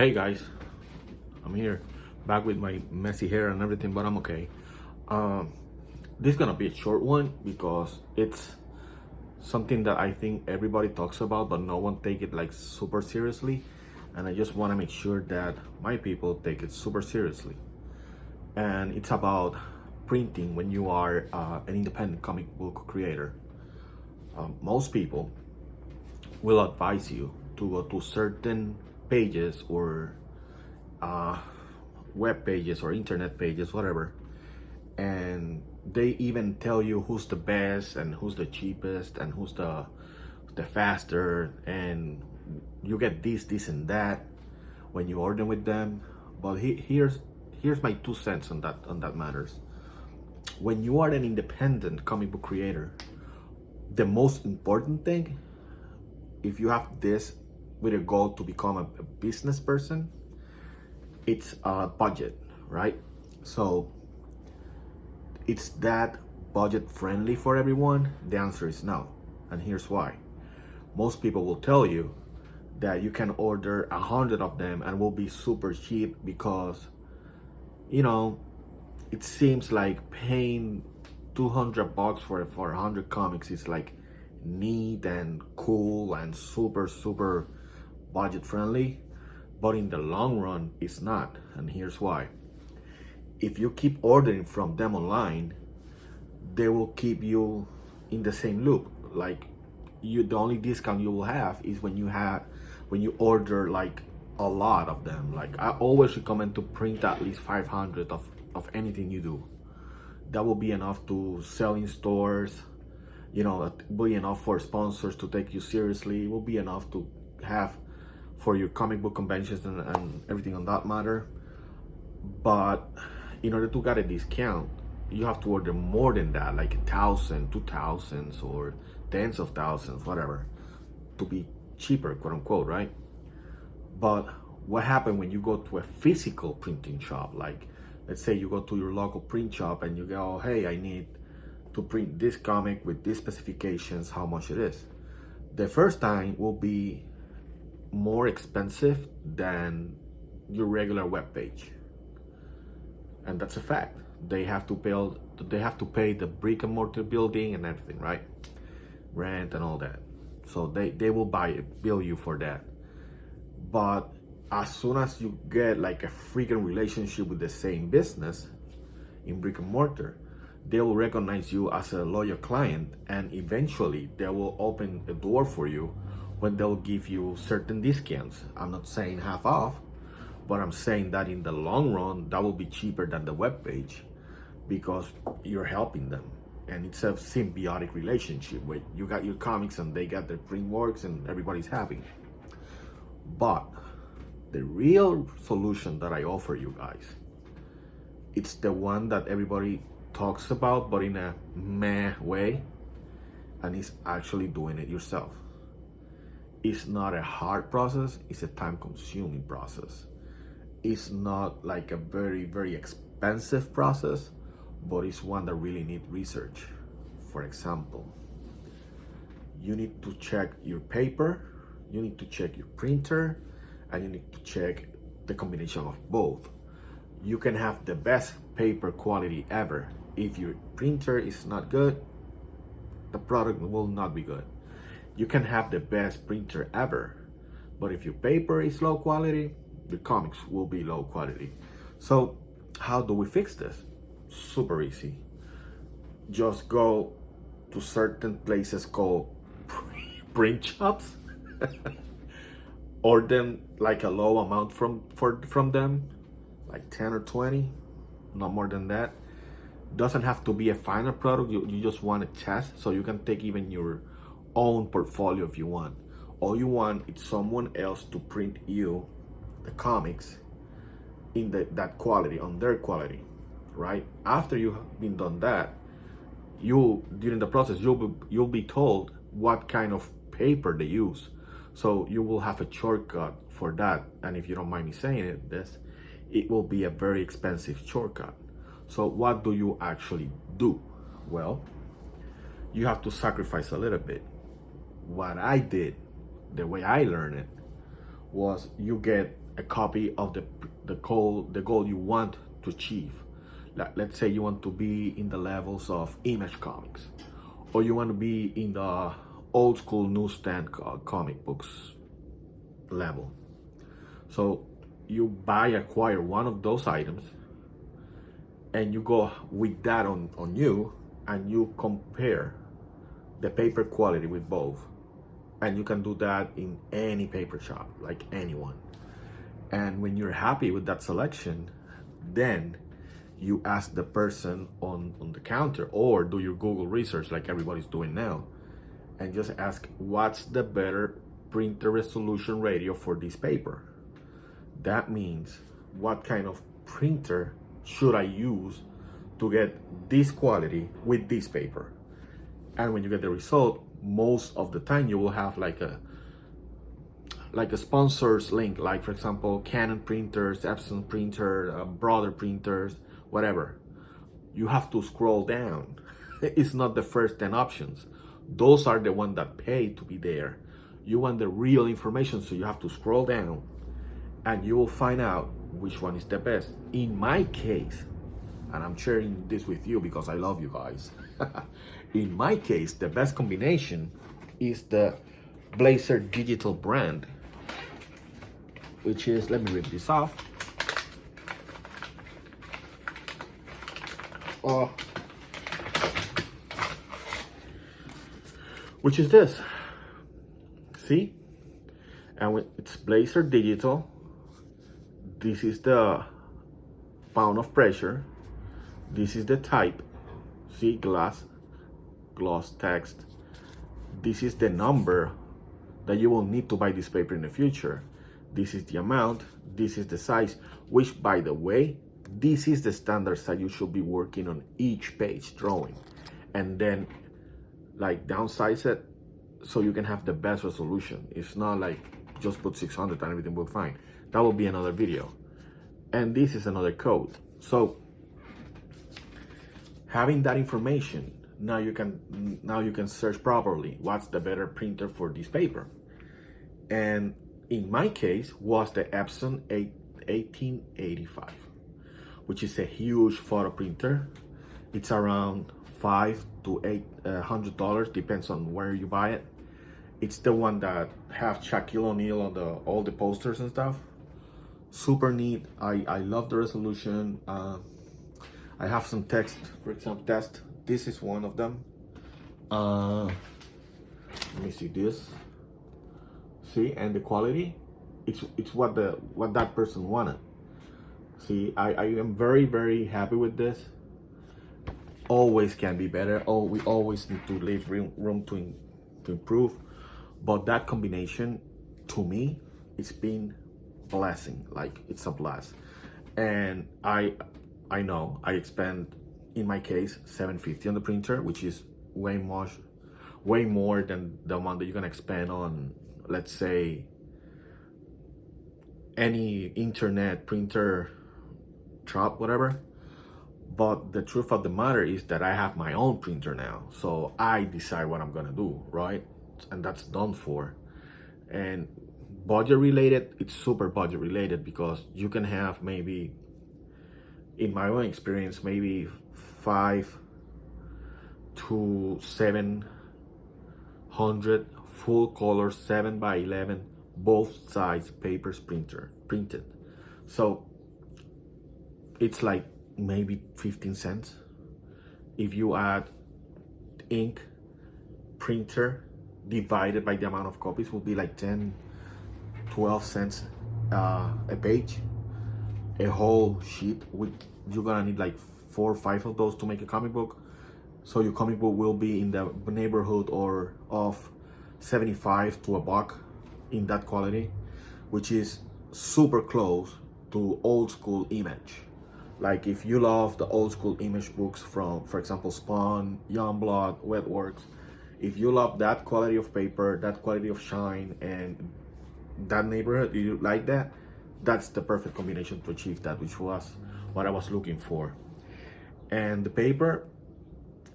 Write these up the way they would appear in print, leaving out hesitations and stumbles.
Hey guys, I'm here back with my messy hair and everything, but I'm okay. Um, this is gonna be a short one because it's something that I think everybody talks about, but no one take it like super seriously. And I just want to make sure that my people take it super seriously. And it's about printing when you are an independent comic book creator. Most people will advise you to go to certain pages or uh, web pages or internet pages, whatever, and they even tell you who's the best and who's the cheapest and who's the faster, and you get this and that when you order with them. But here's my 2 cents on that matters. When you are an independent comic book creator, the most important thing, if you have this with a goal to become a business person, it's a budget, right? So it's that budget friendly for everyone? The answer is no. And here's why. Most people will tell you that you can order 100 of them and will be super cheap because, you know, it seems like paying $200 for 100 comics is like neat and cool and super budget friendly. But in the long run, it's not. And here's why. If you keep ordering from them online, they will keep you in the same loop. Like the only discount you will have is when you order like a lot of them. Like I always recommend to print at least 500 of anything you do. That will be enough to sell in stores. You know, it will be enough for sponsors to take you seriously. It will be enough to have for your comic book conventions and everything on that matter. But in order to get a discount, you have to order more than that, like 1,000, 2,000, or tens of thousands, whatever, to be cheaper, quote unquote, right? But what happens when you go to a physical printing shop? Like, let's say you go to your local print shop and you go, hey, I need to print this comic with these specifications, how much it is. The first time will be more expensive than your regular web page. And that's a fact. They have to pay the brick and mortar building and everything, right? Rent and all that. So they will bill you for that. But as soon as you get like a freaking relationship with the same business in brick and mortar, they will recognize you as a loyal client, and eventually they will open a door for you when they'll give you certain discounts. I'm not saying half off, but I'm saying that in the long run, that will be cheaper than the web page because you're helping them. And it's a symbiotic relationship where you got your comics and they got their print works and everybody's happy. But the real solution that I offer you guys, it's the one that everybody talks about, but in a meh way, and it's actually doing it yourself. It's not a hard process, it's a time-consuming process. It's not like a very expensive process, but it's one that really needs research. For example, you need to check your paper, you need to check your printer, and you need to check the combination of both. You can have the best paper quality ever. If your printer is not good, the product will not be good. You can have the best printer ever, but if your paper is low quality, the comics will be low quality. So how do we fix this? Super easy. Just go to certain places called print shops, order like a low amount from them, like 10 or 20, not more than that. Doesn't have to be a final product. You just want to test, so you can take even your own portfolio if you want. All you want is someone else to print you the comics in that quality, on their quality, right? After you have been done that, during the process you'll be told what kind of paper they use, so you will have a shortcut for that. And if you don't mind me saying it will be a very expensive shortcut. So what do you actually do? Well, you have to sacrifice a little bit. What I did, the way I learned it, was you get a copy of the goal you want to achieve. Let's say you want to be in the levels of Image Comics, or you want to be in the old school newsstand comic books level. So you acquire one of those items, and you go with that on you, and you compare the paper quality with both. And you can do that in any paper shop, like anyone. And when you're happy with that selection, then you ask the person on the counter, or do your Google research like everybody's doing now, and just ask, what's the better printer resolution ratio for this paper? That means, what kind of printer should I use to get this quality with this paper? And when you get the result, most of the time you will have like a sponsors link, like for example Canon printers, Epson printer, Brother printers, whatever. You have to scroll down. It's not the first 10 options. Those are the ones that pay to be there. You want the real information, so you have to scroll down, and you will find out which one is the best. In my case, and I'm sharing this with you because I love you guys. In my case, the best combination is the Blazer Digital brand, which is, let me rip this off. Which is this. See? And it's Blazer Digital. This is the pound of pressure. This is the type. See, gloss text. This is the number that you will need to buy this paper in the future. This is the amount. This is the size, which, by the way, this is the standard size you should be working on each page drawing. And then like downsize it so you can have the best resolution. It's not like just put 600 and everything will be fine. That will be another video. And this is another code. So having that information, now you can search properly what's the better printer for this paper. And in my case was the Epson 1885, which is a huge photo printer. It's around $500 to $800, depends on where you buy it. It's the one that have Shaquille O'Neal on all the posters and stuff. Super neat. I love the resolution. I have some text, for example, test. This is one of them. Let me see this. See, and the quality, it's what that person wanted. See, I am very, very happy with this. Always can be better. Oh, we always need to leave room to improve. But that combination, to me, it's been blessing. Like, it's a blast. And I know I spent, in my case, $750 on the printer, which is way more than the amount that you're gonna spend on, let's say, any internet printer shop, whatever. But the truth of the matter is that I have my own printer now, so I decide what I'm gonna do, right? And that's done for. And budget related, it's super budget related, because you can have, maybe, in my own experience, maybe 5 to 700 full color 7x11 both sides papers printed. So it's like maybe 15 cents. If you add ink, printer divided by the amount of copies, will be like 10-12 cents a page. A whole sheet, you're gonna need like 4 or 5 of those to make a comic book. So your comic book will be in the neighborhood or of 75 to $1 in that quality, which is super close to old school Image. Like, if you love the old school Image books from, for example, Spawn, Youngblood, Wetworks, if you love that quality of paper, that quality of shine, and that neighborhood, you like that, that's the perfect combination to achieve that, which was what I was looking for. And the paper,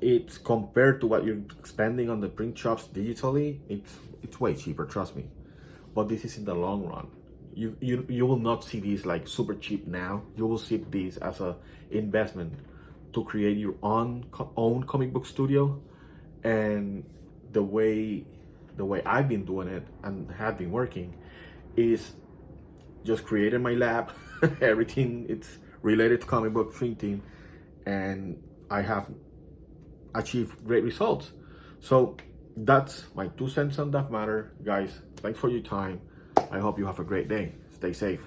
it's compared to what you're spending on the print shops digitally, it's way cheaper, trust me. But this is in the long run. You will not see these like super cheap now. You will see these as a investment to create your own comic book studio. And the way I've been doing it and have been working is just creating my lab, everything it's related to comic book printing, and I have achieved great results. So that's my 2 cents on that matter, guys. Thanks for your time. I hope you have a great day. Stay safe.